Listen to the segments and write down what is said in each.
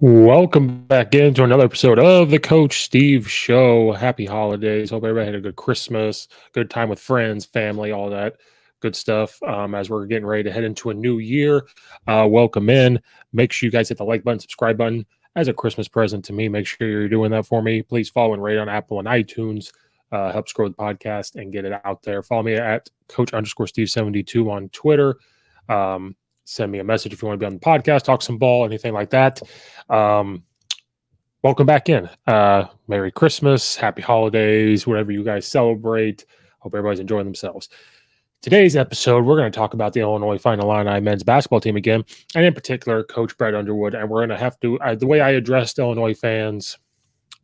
Welcome back into another episode of the Coach Steve Show. Happy holidays. Hope everybody had a good Christmas, good time with friends, family, all that good stuff. As we're getting ready to head into a new year, welcome in. Make sure you guys hit the like button, subscribe button as a Christmas present to me. Make sure you're doing that for me. Please follow and rate on Apple and iTunes. Helps grow the podcast and get it out there. Follow me at Coach_Steve72 on Twitter. Send me a message if you want to be on the podcast, talk some ball, anything like that. Welcome back in. Merry Christmas, happy holidays, whatever you guys celebrate. Hope everybody's enjoying themselves. Today's episode, we're going to talk about the Illinois Fighting Illini men's basketball team again, and in particular, Coach Brad Underwood. And we're going to have to, the way I addressed Illinois fans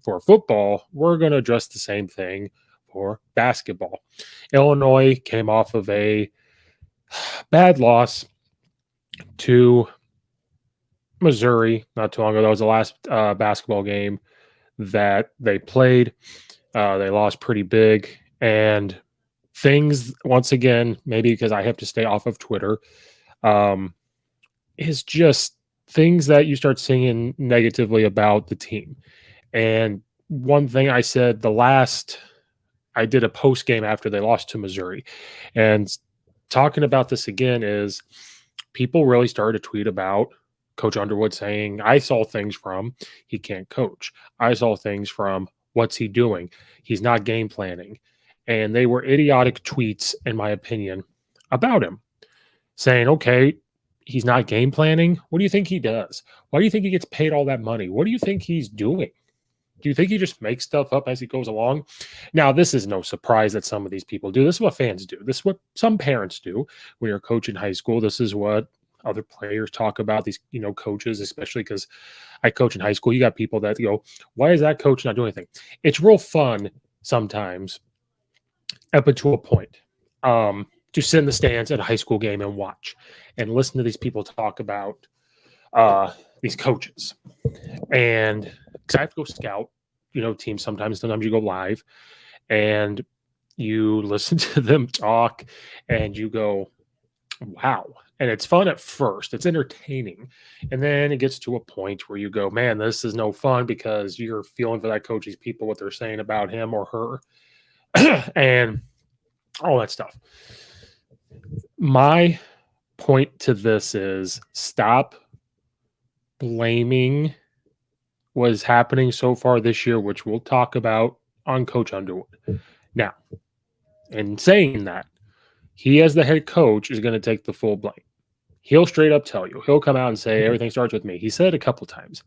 for football, we're going to address the same thing for basketball. Illinois came off of a bad loss to Missouri not too long ago. That was the last basketball game that they played. They lost pretty big. And things, once again, maybe because I have to stay off of Twitter, is just things that you start seeing negatively about the team. And one thing I said I did a post game after they lost to Missouri. And talking about this again is people really started to tweet about Coach Underwood saying, I saw things from he can't coach. I saw things from what's he doing? He's not game planning. And they were idiotic tweets, in my opinion, about him saying, okay, he's not game planning. What do you think he does? Why do you think he gets paid all that money? What do you think he's doing? Do you think he just makes stuff up as he goes along? Now, this is no surprise that some of these people do. This is what fans do. This is what some parents do when you're coaching high school. This is what other players talk about, these, coaches, especially because I coach in high school. You got people that go, why is that coach not doing anything? It's real fun sometimes up to a point to sit in the stands at a high school game and watch and listen to these people talk about these coaches. And because I have to go scout, teams sometimes you go live and you listen to them talk and you go, wow. And it's fun at first. It's entertaining. And then it gets to a point where you go, man, this is no fun because you're feeling for that coach, these people, what they're saying about him or her and all that stuff. My point to this is stop blaming what is happening so far this year, which we'll talk about, on Coach Underwood. Now, in saying that, he as the head coach is going to take the full blame. He'll straight up tell you. He'll come out and say, everything starts with me. He said it a couple times.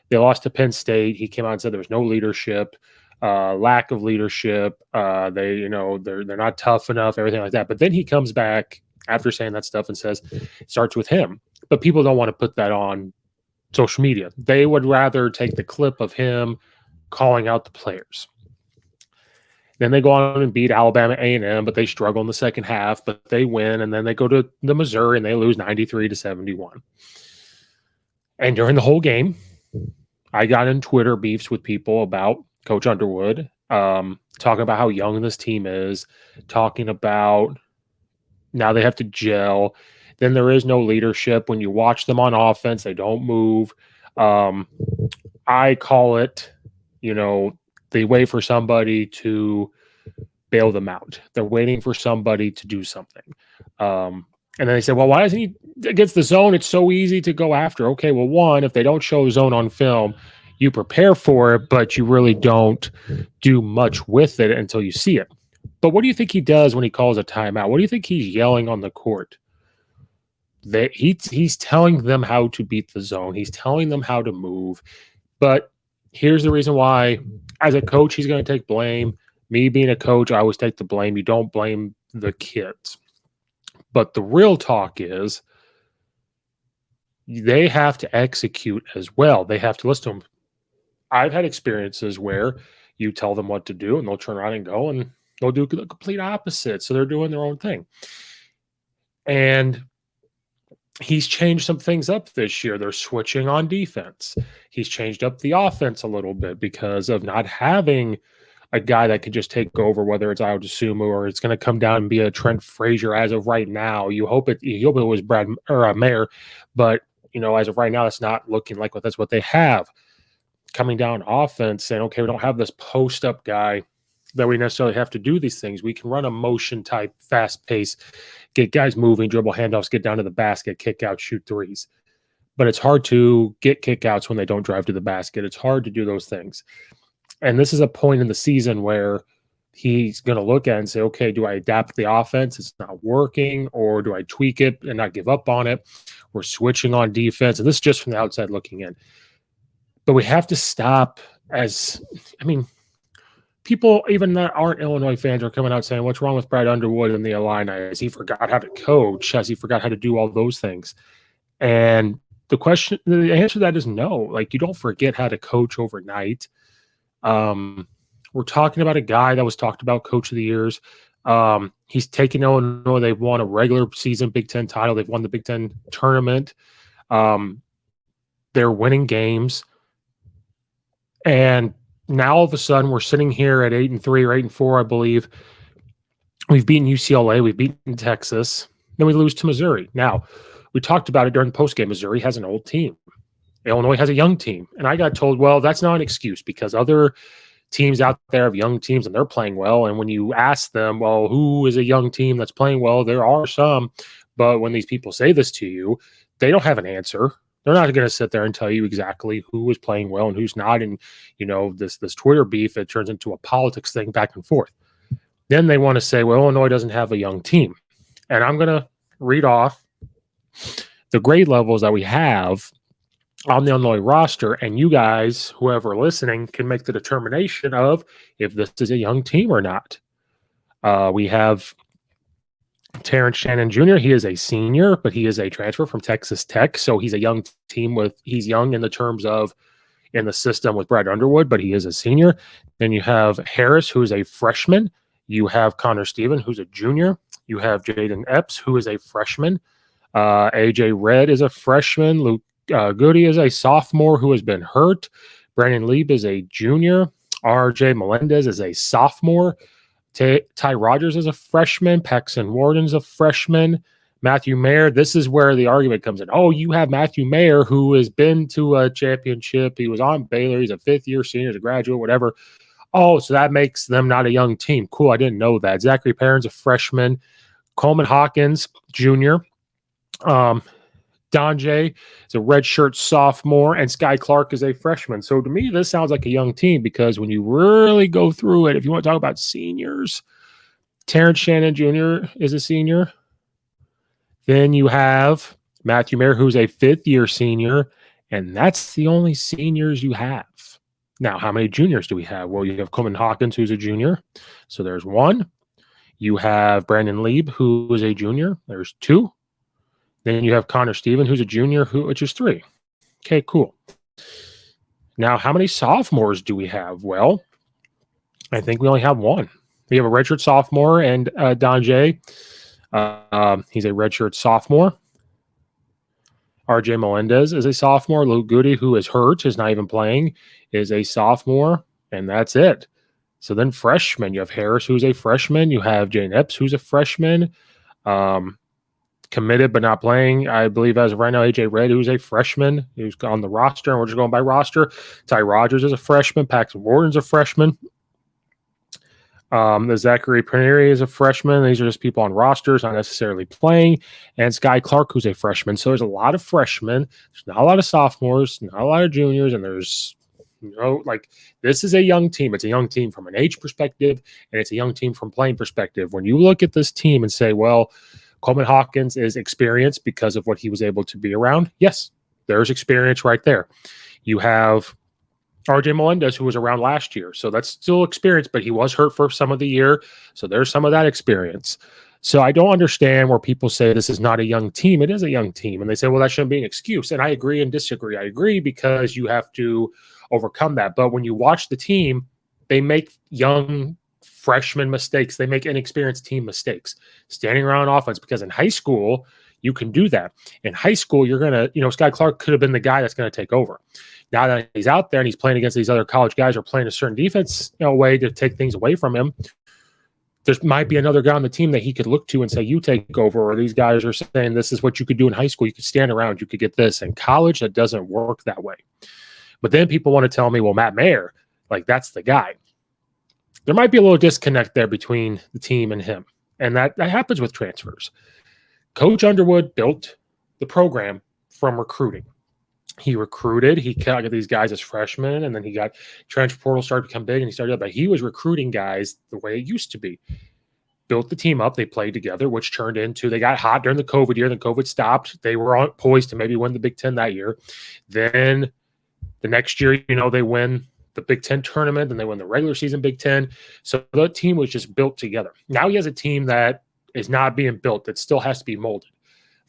They lost to Penn State. He came out and said there was no leadership, lack of leadership. They're not tough enough, everything like that. But then he comes back after saying that stuff and says it starts with him. But people don't want to put that on social media. They would rather take the clip of him calling out the players. Then they go on and beat Alabama A&M, but they struggle in the second half, but they win. And then they go to the Missouri and they lose 93-71. And during the whole game, I got in Twitter beefs with people about Coach Underwood, talking about how young this team is, talking about now they have to gel. Then there is no leadership. When you watch them on offense, they don't move. I call it, they wait for somebody to bail them out. They're waiting for somebody to do something. And then they say, well, why isn't he against the zone? It's so easy to go after. Okay, well, one, if they don't show zone on film, you prepare for it, but you really don't do much with it until you see it. But what do you think he does when he calls a timeout? What do you think he's yelling on the court? He's telling them how to beat the zone. He's telling them how to move. But here's the reason why, as a coach, he's going to take blame. Me being a coach, I always take the blame. You don't blame the kids. But the real talk is they have to execute as well. They have to listen to them. I've had experiences where you tell them what to do and they'll turn around and go and they'll do the complete opposite. So they're doing their own thing. And he's changed some things up this year. They're switching on defense. He's changed up the offense a little bit because of not having a guy that could just take over, whether it's Ayo Dosunmu or it's going to come down and be a Trent Frazier as of right now. You hope it was Brad or Mayer, but as of right now, that's not looking like that's what they have. Coming down offense, saying, okay, we don't have this post up guy that we necessarily have to do these things. We can run a motion type, fast pace, get guys moving, dribble handoffs, get down to the basket, kick out, shoot threes. But it's hard to get kickouts when they don't drive to the basket. It's hard to do those things. And this is a point in the season where he's going to look at it and say, okay, do I adapt the offense? It's not working, or do I tweak it and not give up on it? We're switching on defense. And this is just from the outside looking in. But we have to stop people even that aren't Illinois fans are coming out saying, what's wrong with Brad Underwood and the Illini? Has he forgot how to coach? Has he forgot how to do all those things? And the answer to that is no. Like, you don't forget how to coach overnight. We're talking about a guy that was talked about coach of the years. He's taken Illinois. They've won a regular season Big Ten title. They've won the Big Ten tournament. They're winning games. And now all of a sudden we're sitting here at 8-3 or 8-4, I believe. We've beaten UCLA. We've beaten Texas. Then we lose to Missouri. Now, we talked about it during the postgame. Missouri has an old team. Illinois has a young team. And I got told, well, that's not an excuse because other teams out there have young teams and they're playing well. And when you ask them, well, who is a young team that's playing well? There are some. But when these people say this to you, they don't have an answer. They're not going to sit there and tell you exactly who is playing well and who's not. And, this Twitter beef, it turns into a politics thing back and forth. Then they want to say, well, Illinois doesn't have a young team. And I'm going to read off the grade levels that we have on the Illinois roster. And you guys, whoever listening, can make the determination of if this is a young team or not. We have Terrence Shannon Jr., he is a senior, but he is a transfer from Texas Tech. So he's a young team he's young in the terms of in the system with Brad Underwood, but he is a senior. Then you have Harris, who is a freshman. You have Connor Stephen, who's a junior. You have Jaden Epps, who is a freshman. AJ Red is a freshman. Luke Goody is a sophomore who has been hurt. Brandon Lieb is a junior. RJ Melendez is a sophomore. Ty Rogers is a freshman. Paxton Warden's a freshman. Matthew Mayer, this is where the argument comes in. Oh, you have Matthew Mayer, who has been to a championship. He was on Baylor. He's a fifth-year senior, he's a graduate, whatever. Oh, so that makes them not a young team. Cool, I didn't know that. Zachary Perrin's a freshman. Coleman Hawkins, junior. Donjay is a redshirt sophomore, and Sky Clark is a freshman. So to me, this sounds like a young team because when you really go through it, if you want to talk about seniors, Terrence Shannon Jr. is a senior. Then you have Matthew Mayer, who's a fifth-year senior, and that's the only seniors you have. Now, how many juniors do we have? Well, you have Coleman Hawkins, who's a junior. So there's one. You have Brandon Lieb, who is a junior. There's two. Then you have Connor Stephen, who's a junior, which is three. Okay, cool. Now, how many sophomores do we have? Well, I think we only have one. We have a redshirt sophomore, and Donjay, he's a redshirt sophomore. RJ Melendez is a sophomore. Luke Goody, who is hurt, is not even playing, is a sophomore, and that's it. So then freshmen, you have Harris, who's a freshman. You have Jane Epps, who's a freshman. Committed but not playing, I believe, as of right now, AJ Red, who's a freshman, who's on the roster, and we're just going by roster. Ty Rogers is a freshman. Paxton Warden's a freshman. The Zachary Perneri is a freshman. These are just people on rosters, not necessarily playing. And Sky Clark, who's a freshman. So there's a lot of freshmen. There's not a lot of sophomores, not a lot of juniors, and there's this is a young team. It's a young team from an age perspective, and it's a young team from playing perspective. When you look at this team and say, well, Coleman Hawkins is experienced because of what he was able to be around. Yes, there's experience right there. You have RJ Melendez, who was around last year. So that's still experience, but he was hurt for some of the year. So there's some of that experience. So I don't understand where people say this is not a young team. It is a young team. And they say, well, that shouldn't be an excuse. And I agree and disagree. I agree because you have to overcome that. But when you watch the team, they make young freshman mistakes. They make inexperienced team mistakes standing around offense because in high school, you can do that. In high school, you're going to, Sky Clark could have been the guy that's going to take over. Now that he's out there and he's playing against these other college guys or playing a certain defense, way to take things away from him, There might be another guy on the team that he could look to and say, you take over, or these guys are saying this is what you could do in high school. You could stand around, you could get this. In college, that doesn't work that way. But then people want to tell me, well, Matt Mayer, like that's the guy. There might be a little disconnect there between the team and him. And that happens with transfers. Coach Underwood built the program from recruiting. He recruited, he got these guys as freshmen, and then he got transfer portal started to become big, and he started up. But he was recruiting guys the way it used to be. Built the team up, they played together, which turned into they got hot during the COVID year. Then COVID stopped. They were poised to maybe win the Big Ten that year. Then the next year, they win the Big Ten tournament, and they win the regular season Big Ten. So the team was just built together. Now he has a team that is not being built, that still has to be molded.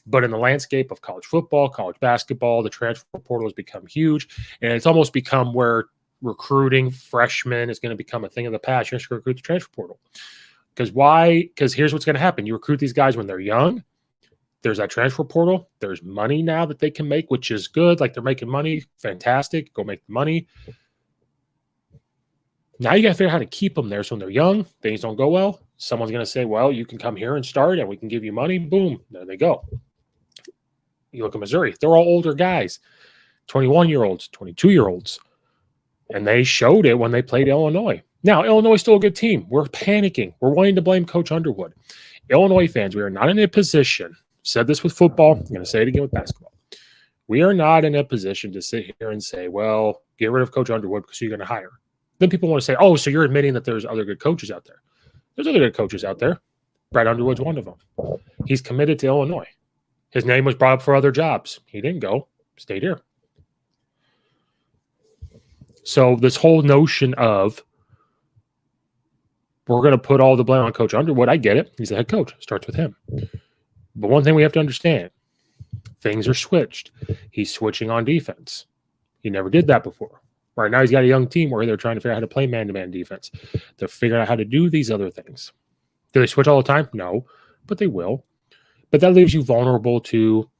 But in the landscape of college football, college basketball, the transfer portal has become huge. And it's almost become where recruiting freshmen is going to become a thing of the past. You're going to recruit the transfer portal. Because why? Because here's what's going to happen. You recruit these guys when they're young. There's that transfer portal. There's money now that they can make, which is good. Like they're making money. Fantastic. Go make the money. Now you got to figure out how to keep them there. So when they're young, things don't go well. Someone's going to say, well, you can come here and start and we can give you money. Boom. There they go. You look at Missouri, they're all older guys, 21-year-olds, 22-year-olds. And they showed it when they played Illinois. Now, Illinois is still a good team. We're panicking. We're wanting to blame Coach Underwood. Illinois fans, we are not in a position, said this with football, I'm going to say it again with basketball. We are not in a position to sit here and say, well, get rid of Coach Underwood because you're going to hire. Then people want to say, oh, so you're admitting that there's other good coaches out there. There's other good coaches out there. Brad Underwood's one of them. He's committed to Illinois. His name was brought up for other jobs. He didn't go. Stayed here. So this whole notion of we're going to put all the blame on Coach Underwood, I get it. He's the head coach. It starts with him. But one thing we have to understand, things are switched. He's switching on defense. He never did that before. Right now he's got a young team where they're trying to figure out how to play man-to-man defense. They're figuring out how to do these other things. Do they switch all the time? No, but they will. But that leaves you vulnerable to,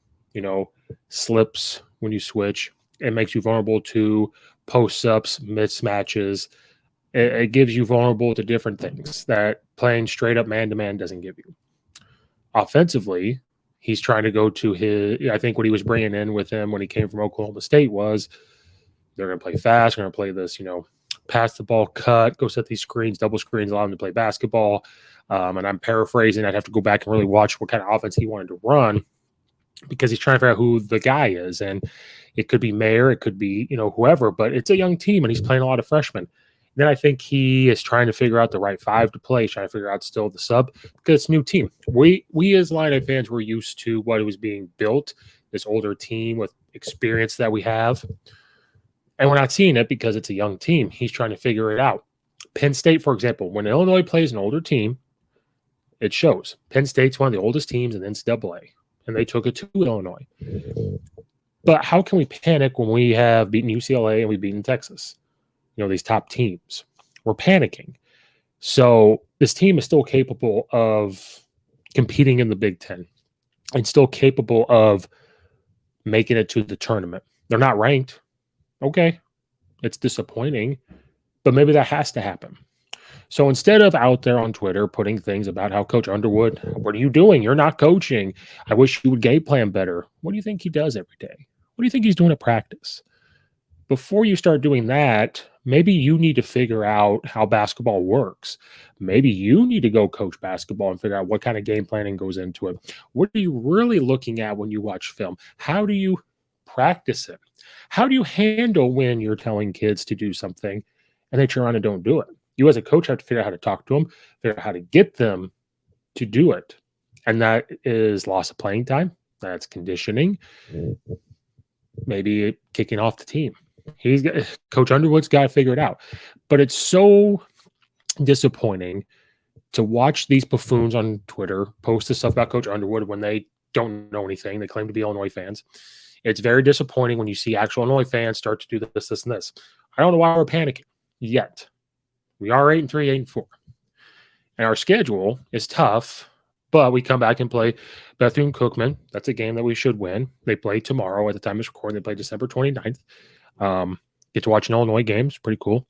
slips when you switch. It makes you vulnerable to post-ups, mismatches. It gives you vulnerable to different things that playing straight up man-to-man doesn't give you. Offensively, he's trying to go to I think what he was bringing in with him when he came from Oklahoma State was they're going to play fast. They're going to play this, pass the ball, cut, go set these screens, double screens, allow them to play basketball. And I'm paraphrasing. I'd have to go back and really watch what kind of offense he wanted to run because he's trying to figure out who the guy is. And it could be Mayer, it could be, whoever, but it's a young team and he's playing a lot of freshmen. Then I think he is trying to figure out the right five to play, trying to figure out still the sub because it's a new team. We as Illini fans were used to what was being built, this older team with experience that we have. And we're not seeing it because it's a young team. He's trying to figure it out. Penn State, for example, when Illinois plays an older team, it shows. Penn State's one of the oldest teams in NCAA, and they took it to Illinois. But how can we panic when we have beaten UCLA and we've beaten Texas? These top teams. We're panicking. So this team is still capable of competing in the Big Ten and still capable of making it to the tournament. They're not ranked. Okay, it's disappointing, but maybe that has to happen. So instead of out there on Twitter putting things about how Coach Underwood, what are you doing? You're not coaching. I wish you would game plan better. What do you think he does every day? What do you think he's doing at practice? Before you start doing that, maybe you need to figure out how basketball works. Maybe you need to go coach basketball and figure out what kind of game planning goes into it. What are you really looking at when you watch film? How do you practice it? How do you handle when you're telling kids to do something and they turn around and don't do it? You as a coach have to figure out how to talk to them, figure out how to get them to do it. And that is loss of playing time. That's conditioning. Maybe kicking off the team. Coach Underwood's got to figure it out. But it's so disappointing to watch these buffoons on Twitter post this stuff about Coach Underwood when they don't know anything. They claim to be Illinois fans. It's very disappointing when you see actual Illinois fans start to do this, this, and this. I don't know why we're panicking yet. We are 8-3, 8-4. And our schedule is tough, but we come back and play Bethune-Cookman. That's a game that we should win. They play tomorrow at the time of recording. They play December 29th. Get to watch an Illinois game. It's pretty cool.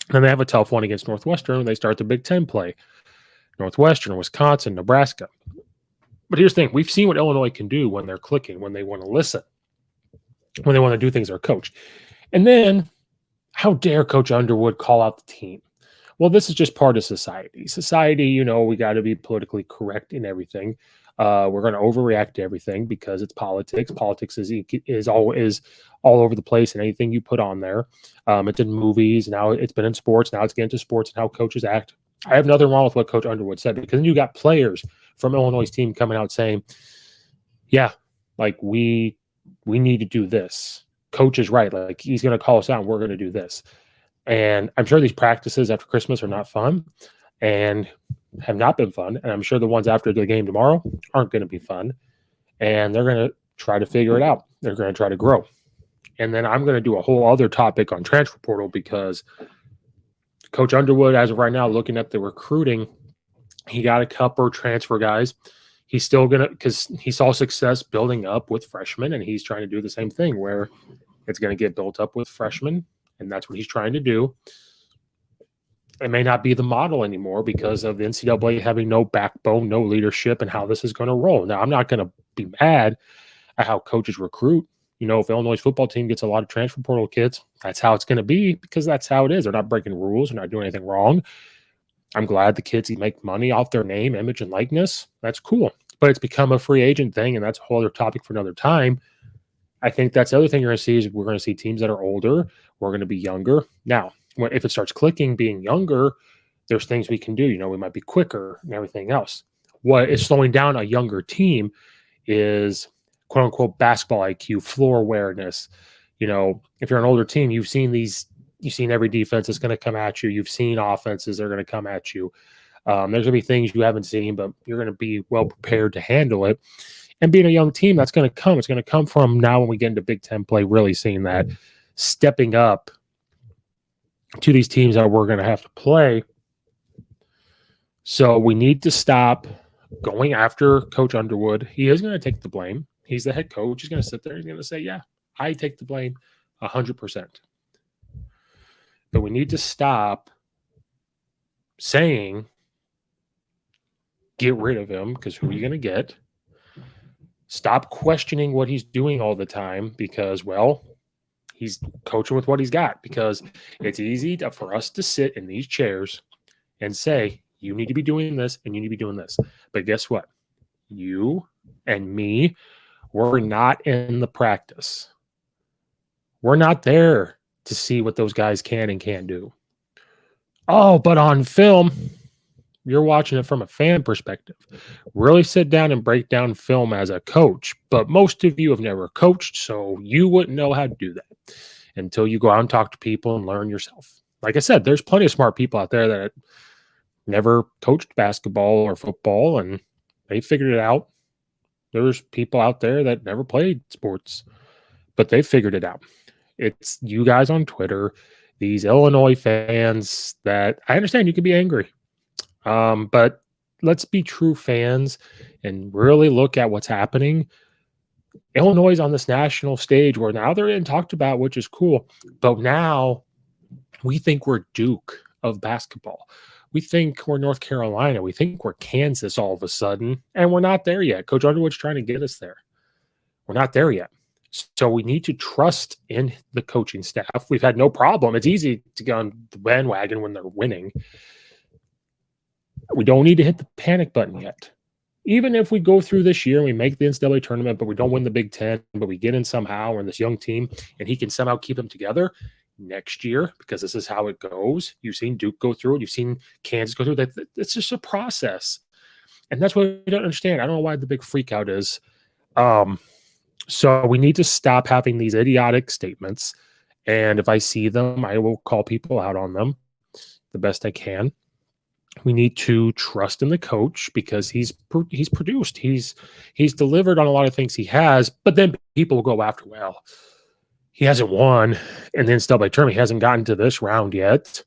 And then they have a tough one against Northwestern when they start the Big Ten play. Northwestern, Wisconsin, Nebraska. But here's the thing. We've seen what Illinois can do when they're clicking, when they want to listen, when they want to do things as coach. And then how dare Coach Underwood call out the team? Well, this is just part of society. Society, we got to be politically correct in everything. We're going to overreact to everything because it's politics. Politics is all over the place, and anything you put on there. It's in movies. Now it's been in sports. Now it's getting into sports and how coaches act. I have nothing wrong with what Coach Underwood said, because then you got players from Illinois' team coming out saying, "Yeah, like we need to do this. Coach is right. Like, he's going to call us out, and we're going to do this." And I'm sure these practices after Christmas are not fun and have not been fun. And I'm sure the ones after the game tomorrow aren't going to be fun. And they're going to try to figure it out. They're going to try to grow. And then I'm going to do a whole other topic on transfer portal, because Coach Underwood, as of right now, looking at the recruiting, he got a couple transfer guys. He's still going to, because he saw success building up with freshmen, and he's trying to do the same thing where it's going to get built up with freshmen. And that's what he's trying to do. It may not be the model anymore because of the NCAA having no backbone, no leadership, and how this is going to roll. Now, I'm not going to be mad at how coaches recruit. If Illinois' football team gets a lot of transfer portal kids, that's how it's going to be, because that's how it is. They're not breaking rules. They're not doing anything wrong. I'm glad the kids make money off their name, image, and likeness. That's cool. But it's become a free agent thing, and that's a whole other topic for another time. I think that's the other thing you're going to see is we're going to see teams that are older. We're going to be younger. Now, if it starts clicking, being younger, there's things we can do. We might be quicker and everything else. What is slowing down a younger team is quote unquote basketball IQ, floor awareness. If you're an older team, you've seen every defense that's going to come at you. You've seen offenses that are going to come at you. There's going to be things you haven't seen, but you're going to be well prepared to handle it. And being a young team, that's going to come. It's going to come from now when we get into Big Ten play, really seeing that stepping up to these teams that we're going to have to play. So we need to stop going after Coach Underwood. He is going to take the blame. He's the head coach. He's going to sit there. He's going to say, yeah, I take the blame 100%. But we need to stop saying, get rid of him, because who are you going to get? Stop questioning what he's doing all the time, because, well, he's coaching with what he's got. Because it's easy for us to sit in these chairs and say, you need to be doing this and you need to be doing this. But guess what? You and me, we're not in the practice. We're not there to see what those guys can and can't do. Oh, but on film, you're watching it from a fan perspective. Really sit down and break down film as a coach. But most of you have never coached, so you wouldn't know how to do that until you go out and talk to people and learn yourself. Like I said, there's plenty of smart people out there that never coached basketball or football, and they figured it out. There's people out there that never played sports, but they figured it out. It's you guys on Twitter, these Illinois fans that I understand you can be angry. But let's be true fans and really look at what's happening. Illinois is on this national stage where now they're getting talked about, which is cool. But now we think we're Duke of basketball. We think we're North Carolina. We think we're Kansas all of a sudden, and we're not there yet. Coach Underwood's trying to get us there. We're not there yet. So we need to trust in the coaching staff. We've had no problem. It's easy to get on the bandwagon when they're winning. We don't need to hit the panic button yet. Even if we go through this year and we make the NCAA tournament, but we don't win the Big Ten, but we get in somehow, or this young team, and he can somehow keep them together next year, because this is how it goes. You've seen Duke go through it. You've seen Kansas go through it. It's just a process. And that's what we don't understand. I don't know why the big freak out is. So we need to stop having these idiotic statements. And if I see them, I will call people out on them the best I can. We need to trust in the coach, because he's produced. He's delivered on a lot of things he has, but then people will go after, well, he hasn't won, and then still by term, he hasn't gotten to this round yet.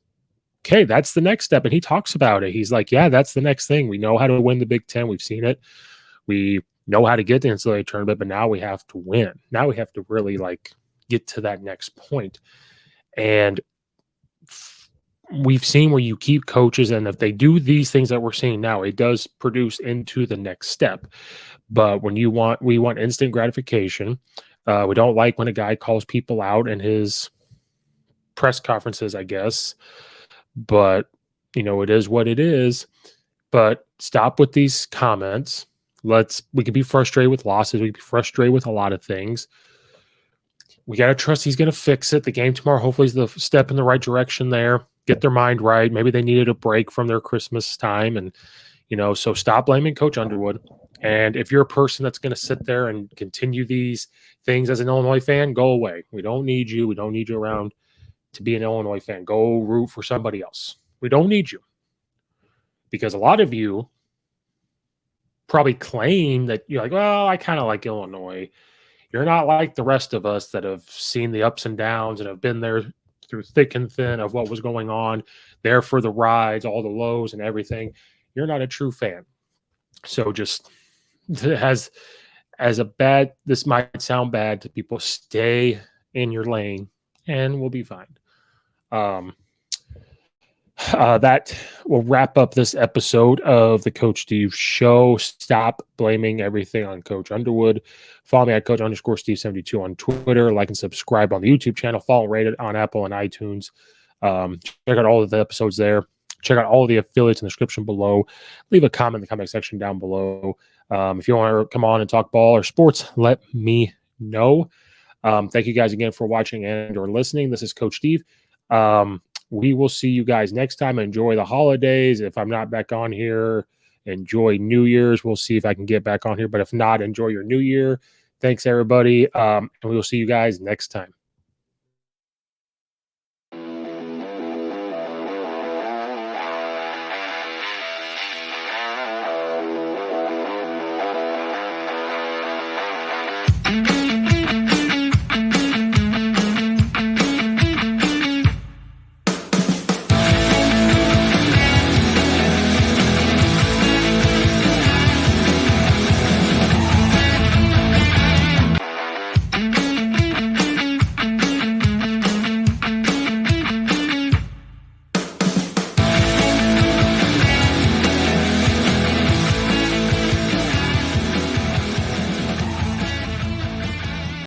Okay, that's the next step. And he talks about it. He's like, yeah, that's the next thing. We know how to win the Big Ten. We've seen it. We know how to get to the NCAA tournament, but now we have to win. Now we have to really get to that next point. And we've seen where you keep coaches, and if they do these things that we're seeing now, it does produce into the next step. But when we want instant gratification. We don't like when a guy calls people out in his press conferences, I guess. But it is what it is. But stop with these comments. We could be frustrated with losses. We could be frustrated with a lot of things. We got to trust he's going to fix it. The game tomorrow hopefully is the step in the right direction there. Get their mind right. Maybe they needed a break from their Christmas time. And, so stop blaming Coach Underwood. And if you're a person that's going to sit there and continue these things as an Illinois fan, go away. We don't need you. We don't need you around to be an Illinois fan. Go root for somebody else. We don't need you. Because a lot of you probably claim that you're like, well, I kind of like Illinois. You're not like the rest of us that have seen the ups and downs and have been there through thick and thin of what was going on, there for the rides, all the lows and everything. You're not a true fan. So just this might sound bad to people, stay in your lane and we'll be fine. That will wrap up this episode of the Coach Steve Show. Stop blaming everything on Coach Underwood. Follow me at Coach_Steve72 on Twitter. Like and subscribe on the YouTube channel. Follow and rate it on Apple and iTunes. Check out all of the episodes there. Check out all of the affiliates in the description below. Leave a comment in the comment section down below. If you want to come on and talk ball or sports, let me know. Thank you guys again for watching and or listening. This is Coach Steve. We will see you guys next time. Enjoy the holidays. If I'm not back on here, enjoy New Year's. We'll see if I can get back on here. But if not, enjoy your New Year. Thanks, everybody. And we will see you guys next time.